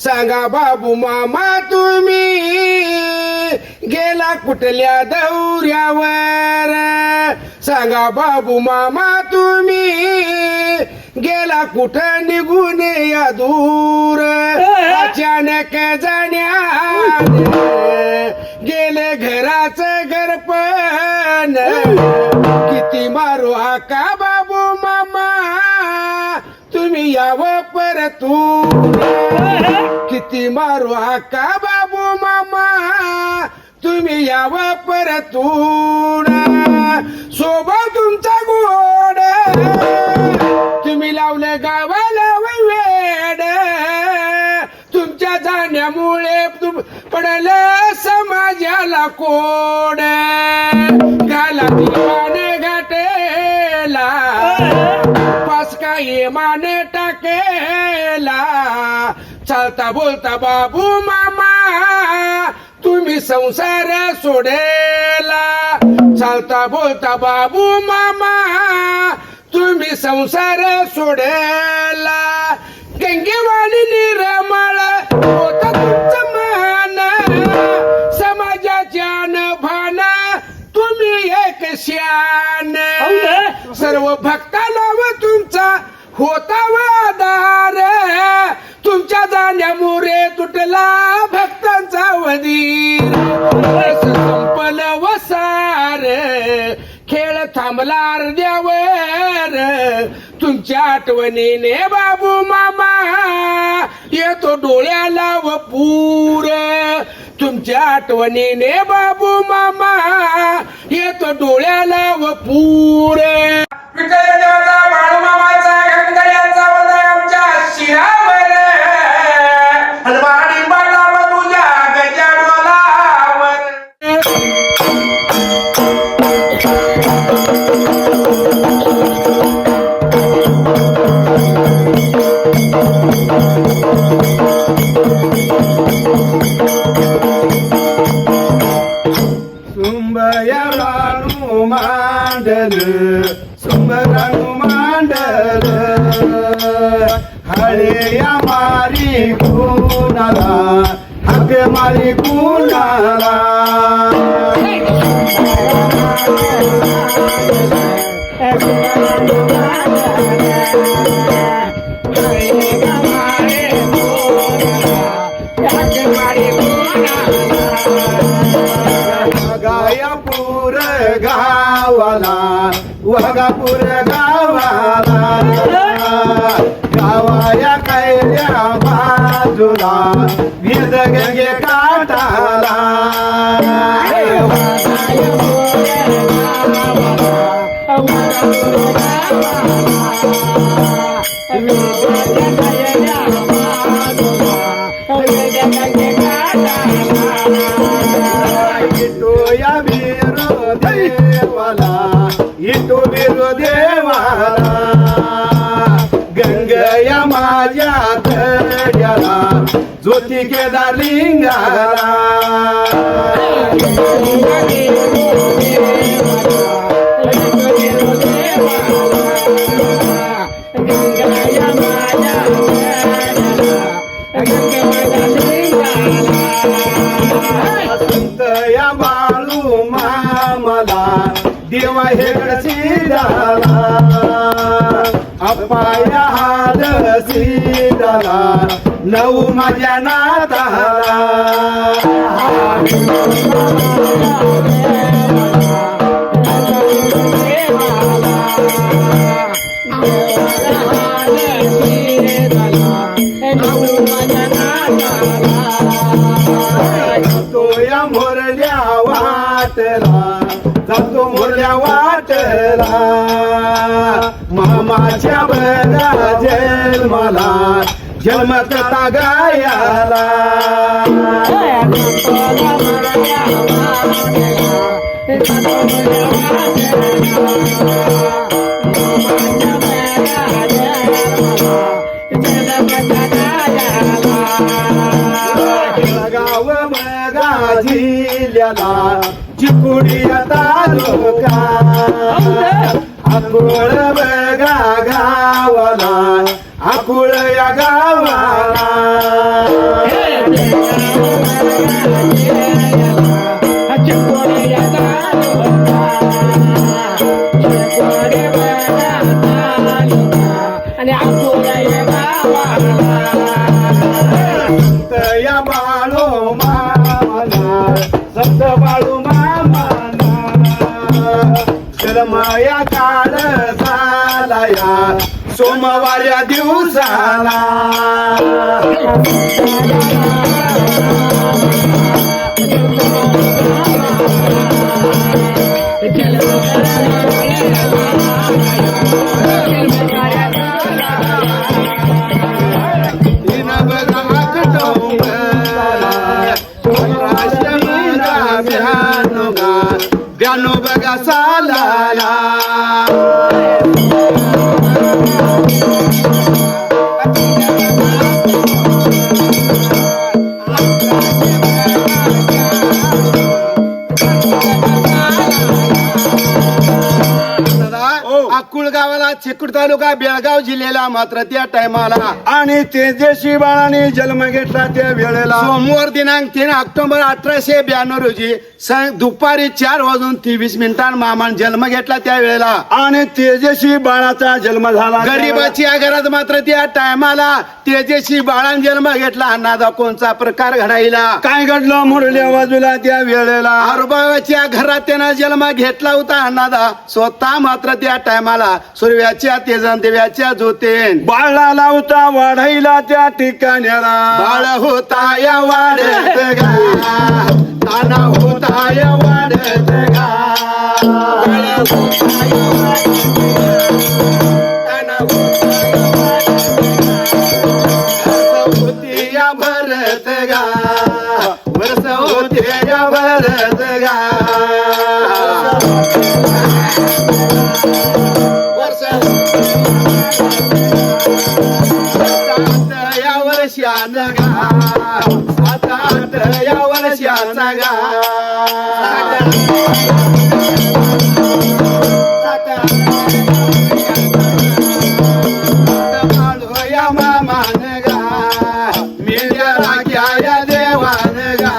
सांगा बाबू मामा तुम्ही गेला कुठल्या दौऱ्यावर सांगा बाबू मामा तुम्ही गेला कुठं निघून या दूर अचानक जाण्याने गेले घराचं घरपण किती मारू हाका बाबू मामा तुम्ही यावं परतून किती मारू हाका बाबू मामा तुम्ही यावं परतून सोबत तुमचा गोड तुम्ही लावलं गावाला वेड तुमच्या जाण्यामुळे पडलं समाजाला कोड घाला दिवाण घाटेला पास काही मान टाकेला चालता बोलता बाबू मामा तुम्ही संसार सोडेला चालता बोलता बाबू मामा तुम्ही संसार सोडेला गंगेवाणी निरमळ होता तुमचं मान समाजाच्या भान तुम्ही एक श्यान सर्व भक्ताला व तुमचा होता आधार तुमच्या जाण्यामुळे तुटला भक्तांचा वधीर संपलं वसार खेळ थांबला अर्ध्यावर तुमच्या आठवणीने बाबू मामा येतो डोळ्याला व पूर तुमच्या आठवणीने बाबू मामा येतो डोळ्याला व पूर विठ्ठलदेवाचा बाळूमामाचा गंगड्याचा वदय आमच्या शिरावर हलवाडी बाळावा तुझ्या गजाडोलावर सुंबयाळू मांडल सुंबराणू मांडल हळेया मारी कुणाला हाक मारी कुणाला गायापूर गावाला वगापूर गावाला गावाया कैऱ्या बाजूला वेद गंगे काठाला इटोया वीरो देवाला इटो वीरो देवाला गंगया माझ्या तड्याला ज्योती केदार लिंगाला संतया बाळू मामाला देवा हेकडची झाला अपाया हाल सीताला नऊ माझ्या नाताला तोया मोरल्या वाटला जातो मोरल्या वाटला मामाच्या बरा जन्माला जन्म कथा गायाला गाव बघा जिल्ह्याला चिकुडी तालुका अकोळ बघा गावाला अकोळ या गावाला सोमवाऱ्या दिवसाला ब्यानो बघा सालाला अक्कुळ गावाला चिकूड तालुका बेळगाव जिल्ह्याला मात्र त्या टायमाला आणि तेजस्वी बाळाने जन्म घेतला त्या वेळेला सोमवार दिनांक 3 ऑक्टोबर 1892 रोजी दुपारी 4:23 मामान जन्म घेतला त्या वेळेला आणि तेजस्वी बाळाचा जन्म झाला गरीबाच्या घरात मात्र त्या टायमाला तेजस्वी बाळान जन्म घेतला. अन्नादा कोणचा प्रकार घडायला काय घडलं मुरल्या बाजूला त्या वेळेला आरोबाच्या घरात त्यानं जन्म घेतला होता. अन्नादा स्वतः मात्र त्या टायमाला सूर्याच्या तेजन देव्याच्या ज्योतेन बाळा लावता वाढायला त्या ठिकाण्याला बाळ होता या वाढत गा ताना होता या वाढत गा होती या भरत गा वर्ष होते या भरत गा या वर्षानं गा सात या वर्षाचा गा या मामान गा मिळ्या राख्या या देवान गा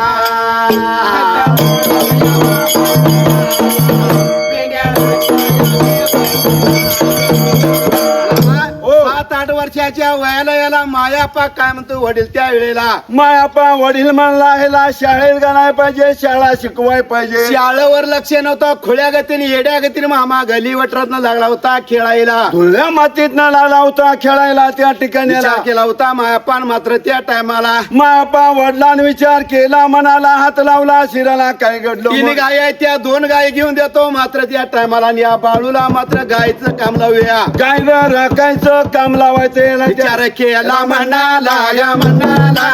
7-8 वर्षाच्या वयाला याला मायापा काय म्हणतो वडील त्या वेळेला मायापा वडील म्हणला ह्याला शाळेत घालाय पाहिजे शाळा शिकवाय पाहिजे शाळेवर लक्ष नव्हतं खुल्या गतीने येड्या गतीने मामा गली वटरातनं लागला होता खेळायला तुझ्या मातीतनं लागला होता खेळायला त्या ठिकाणी विचार केला होता मायापान मात्र त्या टायमाला मायापा वडिलांनी विचार केला मनाला हात लावला शिराला काय घडलं 3 गाय आहेत त्या 2 गाय घेऊन देतो मात्र त्या टायमाला या बाळूला मात्र गायचं काम लावूया गाय राखायचं काम लावायचं याला विचार केला म्हणाला या म्हणाला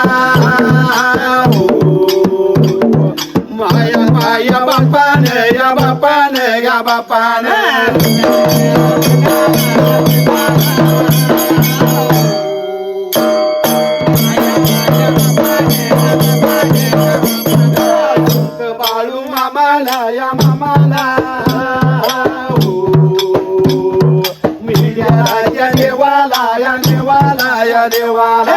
माया माया बापान या बापान या बापान बाळू मामाला या मामाला या देवाला या देवाला या देवाला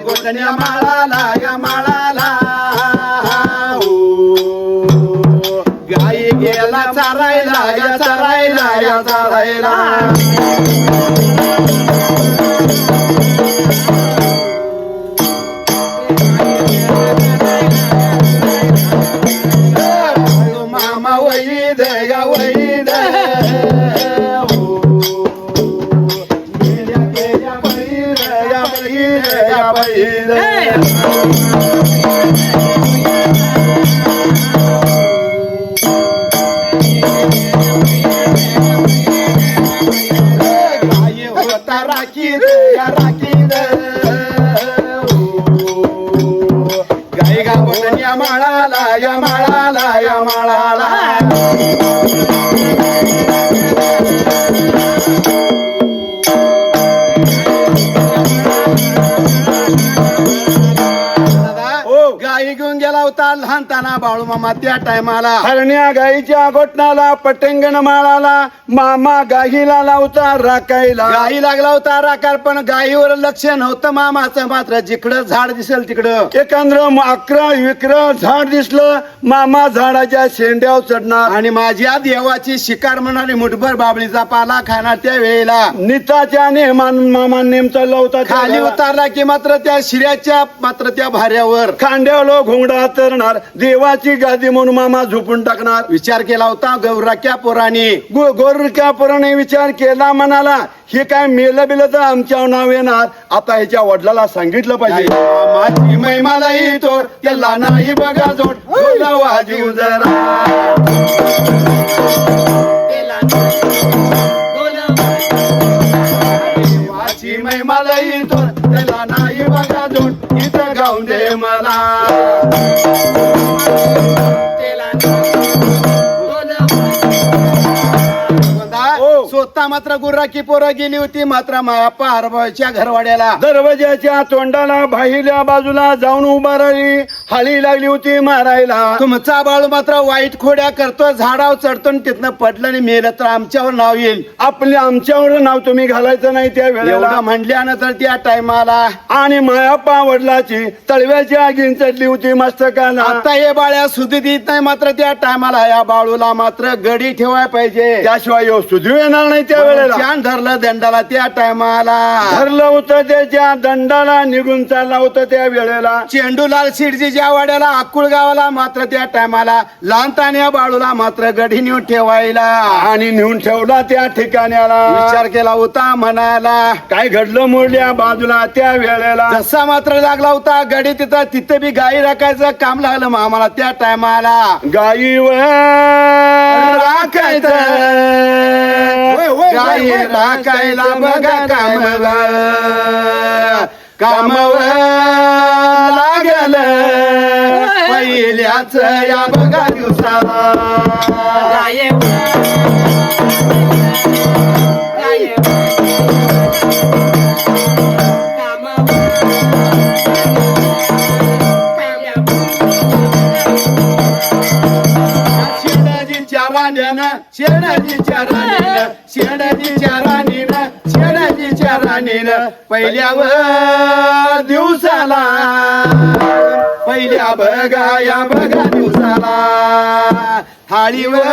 गोटण्या माळाला या माळाला गाई गेला चारायला या चारायला या चारायला मामा वैद या वैद या बहीर या बहीर होता राखी या राखी गाई गावण या माळाला या माळाला या माळाला गाई घेऊन गेला होता लहानताना बाळू मामा त्या टायमाला. हरण्या गाईच्या गोठणाला पटेंगण माळाला मामा गाईला लावता राखायला. गाई लागला होता राकार पण गाईवर लक्ष नव्हतं मामाचं. मात्र जिकडं झाड दिसेल तिकडं एकंदर अकरा विक्र झाड दिसलं मामा झाडाच्या शेंड्यावर चढणार आणि माझ्या देवाची शिकार म्हणाली मुठभर बाबळीचा पाला खाणार. त्या वेळेला निताच्या नेमान मामा नेमचा लावता खाली उतारला की मात्र त्या शिऱ्याच्या मात्र त्या भाऱ्यावर खांद्यावर घोंगडा तरणार देवाची गादी म्हणून मामा झोपून टाकणार. विचार केला होता गौराक्या पोराने. गोरक्या पोराने विचार केला म्हणाला हे काय मेलं बिलं तर आमच्यावर नाव येणार. आता ह्याच्या वडिलाला सांगितलं पाहिजे माझी महिमालाही तोड त्याला नाही बघा जोड बोला वाजू जरा. माझी महिमालाही तोड त्याला नाही बघा जोड इथं गाऊन दे मला. स्वतः मात्र गुर्राकी पोरं गेली होती मात्र मापा हरबाच्या घरवाड्याला. दरवाजाच्या तोंडाला बाहेरल्या बाजूला जाऊन उभा राहिली. हाळी लागली होती मारायला. तुमचा बाळू मात्र वाईट खोड्या करतो झाडावर चढतो आणि तिथनं पडलं आणि मेलं तर आमच्यावर नाव येईल. आमच्यावर नाव तुम्ही घालायचं नाही त्या वेळेला एवढं म्हटल्यानंतर त्या टायमाला आणि मायापा वडिलाची तळव्याची आगीन चढली होती मस्तकाला. आता हे बाळ्या सुधी देत नाही मात्र त्या टायमाला या बाळूला मात्र गडी ठेवाय पाहिजे. त्याशिवाय यो सुधीव येणार नाही त्या वेळेला. छान धरलं दंडाला त्या टायमाला. धरलं होतं त्याच्या दंडाला निघून चालला होतं त्या वेळेला. चेंडूलाल शिडजीच्या वाड्याला अक्कुळ गावाला मात्र त्या टायमाला लहानताण्या बाळूला मात्र गडी नेऊन ठेवायला आणि नेऊन ठेवला त्या ठिकाण्याला. विचार केला होता म्हणाला काय घडलं मोडल्या बाजूला त्या वेळेला. जसा मात्र लागला होता गडी तिथं बी गाई राखायचं काम लागलं मामाला त्या टायमाला. गाईवर राखायचं गाई राखायला बघा कामव लागल पहिल्याच या बघा दिवसाला. शेणाजीच्या राणीनं पहिल्या दिवसाला पहिल्या बघा दिवसाला थाळीवर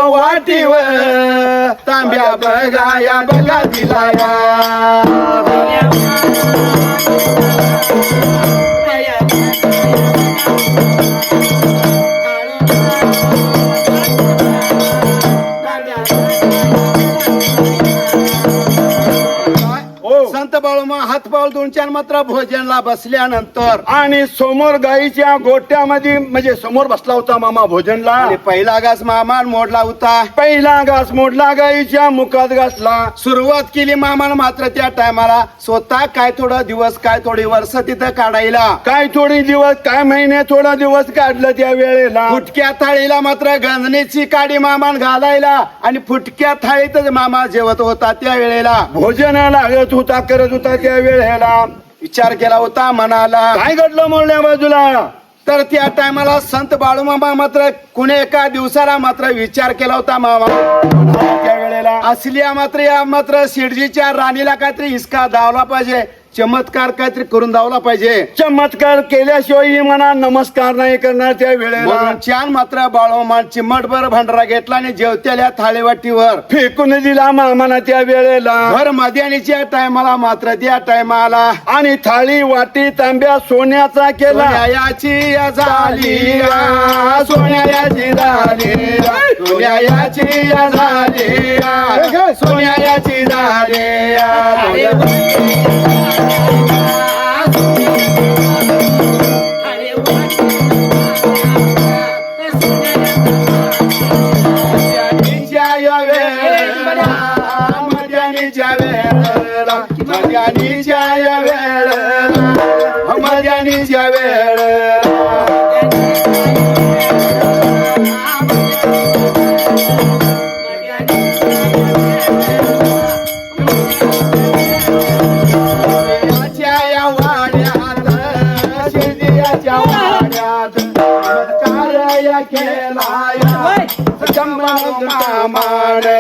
वाटीवर तांब्या बघा दिलाया. संत बाळूमा हातपाऊल दोन चार मात्र भोजनला बसल्यानंतर आणि समोर गाईच्या गोट्यामध्ये म्हणजे समोर बसला होता मामा भोजनला. पहिला घास मामा मोडला होता. पहिला घास मोडला गाईच्या मुखात घासला. सुरुवात केली मामान मात्र त्या टायमाला स्वतः काय थोडा दिवस काय थोडी वर्ष तिथं काढायला. काय थोडी दिवस काय महिने थोडा दिवस काढलं त्या वेळेला. फुटक्या थाळीला मात्र गंजणीची काडी मामान घालायला आणि फुटक्या थाळीतच मामा जेवत होता त्या वेळेला. भोजनाला लागत होता करत होता त्या वेळेला. विचार केला होता म्हणाला काय घडलं मोडल्या बाजूला. तर त्या टायमाला संत बाळूमामा मात्र कुणी एका दिवसाला मात्र विचार केला होता मामा त्या वेळेला असल्या मात्र या मात्र शेडजीच्या राणीला काहीतरी हिसका दावला पाहिजे. चमत्कार काहीतरी करून दावला पाहिजे. चमत्कार केल्याशिवाय म्हणा नमस्कार नाही करणार त्या वेळेला. छान मात्र बाळोमान चिमटभर भांडरा घेतला आणि जेवत्याल्या थाळीवाटीवर फेकून दिला मामाना त्या वेळेला. भर मध्यानीच्या टायमाला मात्र त्या टायमाला आणि थाळी वाटी तांब्या सोन्याचा केला. सोन्याची झाली सोन्याची झाली सोन्याची झाली सोन्याची झाली. मध्यानीच्या वेळ वाड्यात शेतीच्या वाड्यात चमत्कार केला मामाने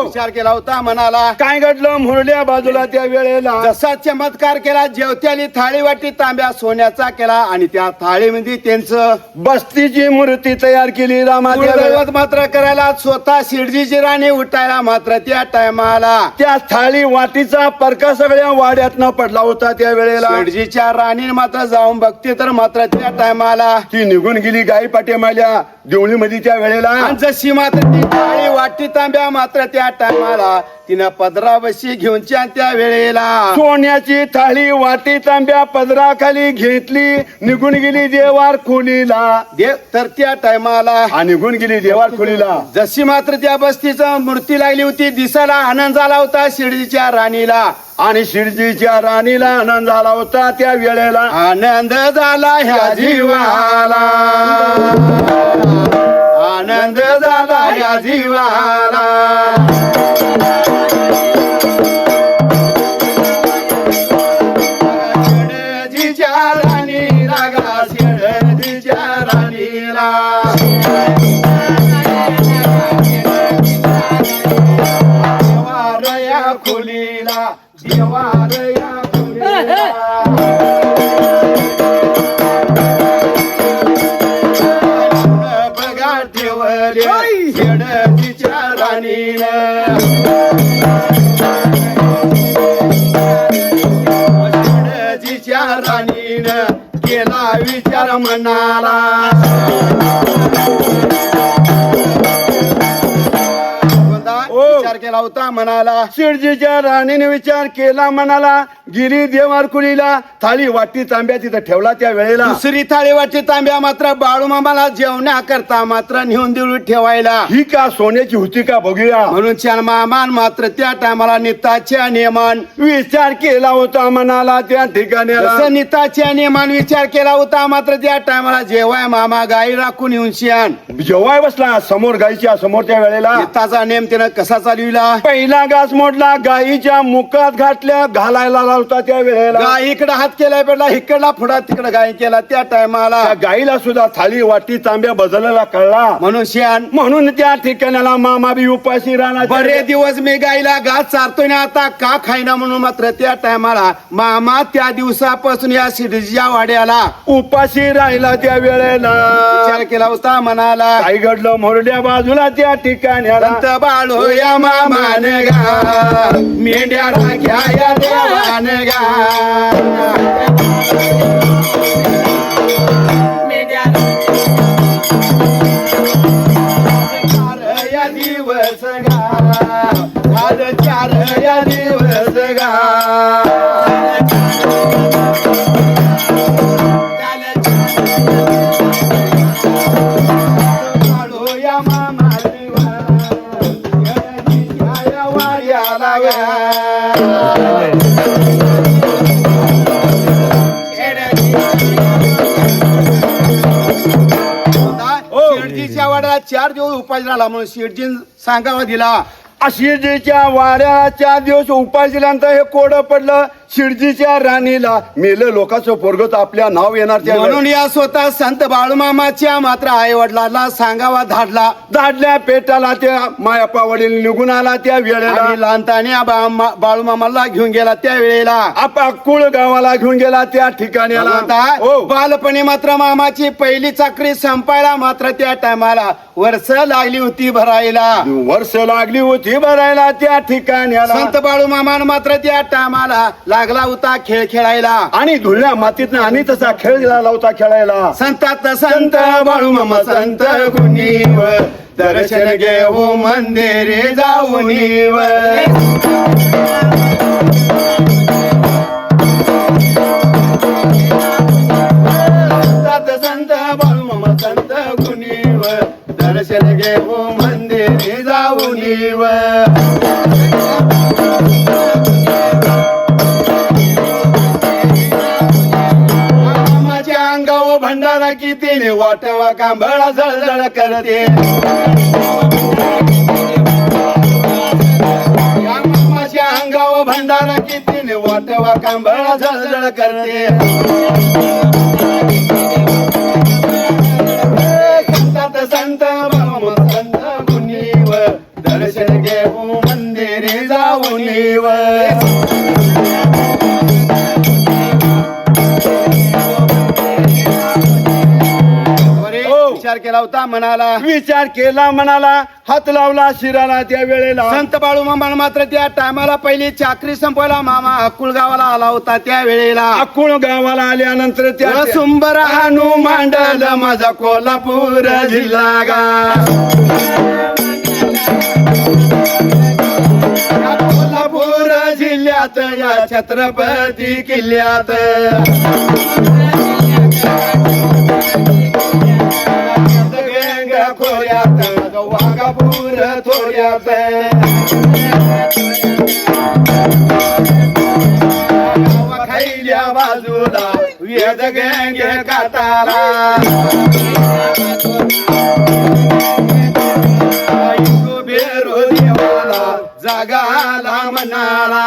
विचार केला होता मनाला काय घडलं मुरल्या बाजूला त्या वेळेला जसा चमत्कार केला जेवत्याली थाळी वाटी तांब्या सोन्याचा केला आणि त्या थाळीमध्ये त्यांचं बस्तीची मूर्ती तयार केली रामाच्या दैवत मात्र करायला स्वतः शिडजीची राणी उठायला मात्र त्या टायमाला त्या थाळी वाटीचा परका सगळ्या वाड्यातनं पडला होता त्या वेळेला शिडजीच्या राणी मात्र जाऊन बघते तर मात्र त्या टायमाला ती निघून गेली गाई पाठीमाल्या देवळीमध्ये त्या वेळेला आणि जशी मात्र ती थाळी वाटी तांब्या मात्र त्या टायमाला तिनं पदरावशी घेऊन त्या वेळेला सोन्याची थाळी वाटी तांब्या पदराखाली घेतली निघून गेली देवार खोलीला देव तर त्या टायमाला निघून गेली देवार खोलीला जशी मात्र त्या बस्तीचं मूर्ती लागली होती दिसायला आनंद झाला होता शिर्डीच्या राणीला आणि शिर्डीच्या राणीला आनंद झाला होता त्या वेळेला आनंद झाला ह्या जीवाला आनंद झाला ह्या जीवाला शिर्डीच्या राणीला गा शिर्डीच्या राणीला देवारया खोलीला देवारया खोलीला बघा ठेवले शिर्डीच्या राणीनं शिर्डीच्या राणीनं केला विचार मनाला विचार केला होता मनाला शिर्डीच्या राणीने विचार केला मनाला गिरी देवार खोलीला थाळी वाटी तांब्या तिथं ठेवला त्या वेळेला दुसरी थाळी वाटी तांब्या मात्र बाळूमामाला जेवण्याकरता मात्र नेऊन देऊन ठेवायला ही का सोन्याची होती का बघूया म्हणून छान मामान मात्र त्या टायमाला निताच्या नियमान विचार केला होता मनाला त्या ठिकाणी जसं निताच्या नियमान विचार केला होता मात्र त्या टायमाला जेवाय मामा गाई राखून येऊन शियान जेवाय बसला समोर गाईच्या समोर त्या वेळेला निताचा नेम त्यानं कसा चालविला पहिला घास मोडला गाईच्या मुखात घातल्या घालायला लावता त्या वेळेला गाई इकडे हात केला पडला इकडला पुढा तिकडे गाई केला त्या टायमाला त्या गाईला सुद्धा थाळी वाटी तांब्या बदलला कळला म्हणून शियान म्हणून त्या ठिकाणाला मामा बी उपाशी राहणार बरे दिवस मी गाईला घास चारतोय ना आता का खाईना म्हणून मात्र त्या टायमाला मामा त्या दिवसापासून या शिर्डीच्या वाड्याला उपाशी राहिला त्या वेळेला विचार केला होता मनाला काय घडलं मोरड्या बाजूला त्या ठिकाणाला संत बाळू या मामान गा मेंढ्या राख्या या देवान गा चार या दिवस गा झालं चार या दिवस गा बाळू या मामा शिर्डीच्या वाड्याला 4 दिवस उपास राहिला म्हणून शिर्डी सांगावा दिला शिर्डीच्या वाड्याला 4 दिवस उपास दिल्यानंतर हे कोडं पडलं शिर्डीच्या राणीला मेलं लोकांचं पोरगत आपल्या नाव येणार त्या म्हणून या स्वतः संत बाळूमामाच्या मात्र आई वडिलांना सांगावा धाडला धाडल्या पेटाला त्या मायापा वडील निघून आला त्या वेळेला आणि लहानताने बाळूमामाला घेऊन गेला त्या वेळेला आपा कुळ गावाला घेऊन गेला त्या ठिकाणी हो बालपणी मात्र मामाची पहिली चाकरी संपायला मात्र त्या टायमाला वर्ष लागली होती भरायला वर्ष लागली होती भरायला त्या ठिकाणी संत बाळूमामान मात्र त्या टायमाला लागला होता खेळ खेळायला आणि धुळ्या मातीतनं आणि तसा खेळ झाला होता खेळायला संतात संत बाळूमामा संत गुणीव दर्शन घेऊ मंदिरे जाऊन संत बाळूमामा संत गुणीव दर्शन घेऊ मंदिरे जाऊन अंगावर भंडारा किती वाटवा कांबळा जळजळ करते तेव्हा कांबळा जळजळ करते संतात संत भाऊ संत मुनीव दर्शन घेऊ मंदिरे जाऊनीव विचार केला होता मनाला विचार केला मनाला हात लावला शिराला त्या वेळेला संत बाळू मामा मात्र त्या टायमाला पहिली चाकरी संपवायला मामा अक्कुळ गावाला आला होता त्या वेळेला अक्कुळ गावाला आल्यानंतर त्या सुंबर आणू मांडल माझा कोल्हापूर जिल्हा गा कोल्हापूर जिल्ह्यात या छत्रपती किल्ल्यात खोऱ्यात वाघापूर थोड्यात खायल्या बाजूला वेद गंगे काताला बेरो देवाला जागाला मनाला